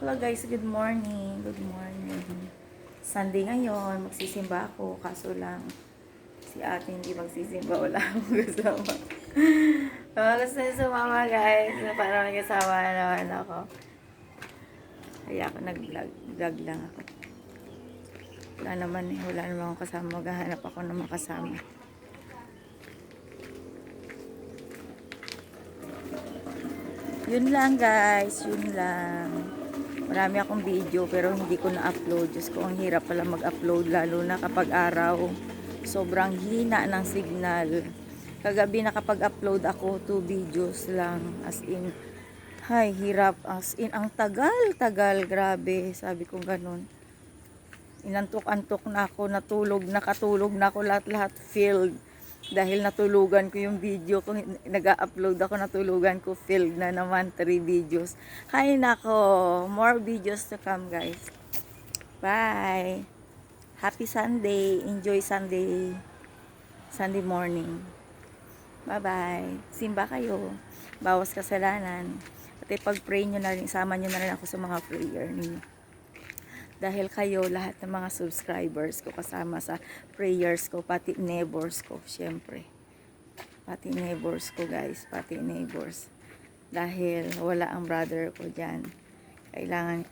Hello guys, good morning. Good morning. Sunday ngayon, magsisimba ako. Kaso lang, si ate hindi magsisimba. Wala akong kasama. Gusto niyo sumama guys. Para may kasama na naman ako. Kaya ako nag-vlog. Vlog lang ako. Wala naman eh. Wala naman akong kasama. Maghahanap ako ng makasama. Yun lang guys. Yun lang. Marami akong video pero hindi ko na-upload. Diyos ko, ang hirap pala mag-upload lalo na kapag araw. Sobrang hina ng signal. Kagabi nakapag-upload ako 2 videos lang. As in, hay, hirap. As in, ang tagal-tagal. Grabe, sabi ko ganun. Inantok-antok na ako, nakatulog na ako lahat-lahat filled. Dahil natulugan ko yung video ko, nag-upload ako, natulugan ko, filled na naman 3 videos. Hay nako, more videos to come guys. Bye! Happy Sunday! Enjoy Sunday! Sunday morning. Bye-bye! Simba kayo. Bawas kasalanan. At pag-pray nyo na rin, sama nyo na rin ako sa mga prayer ninyo. Dahil kayo, lahat ng mga subscribers ko kasama sa prayers ko, pati neighbors ko, syempre. Pati neighbors ko guys, pati neighbors. Dahil wala ang brother ko dyan. Kailangan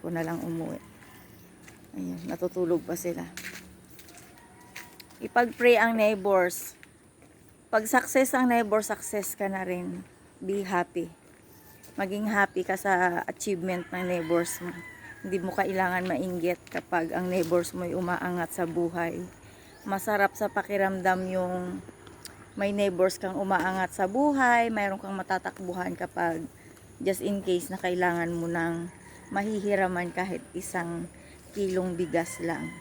ko na lang umuwi. Ayun, natutulog pa sila. Ipag-pray ang neighbors. Pag success ang neighbor, success ka na rin. Be happy. Maging happy ka sa achievement ng neighbors mo. Hindi mo kailangan mainggit kapag ang neighbors mo ay umaangat sa buhay. Masarap sa pakiramdam yung may neighbors kang umaangat sa buhay, mayroon kang matatakbuhan kapag just in case na kailangan mo ng mahihiraman kahit 1 kilong bigas lang.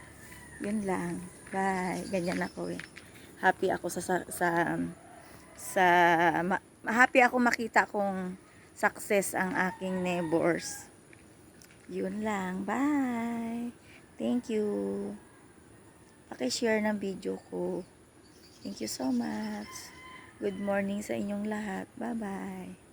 Yun lang. Bye. Ganyan ako eh. Happy ako happy ako makita kung success ang aking neighbors. Yun lang. Bye. Thank you. Paki-share ng video ko. Thank you so much. Good morning sa inyong lahat. Bye-bye.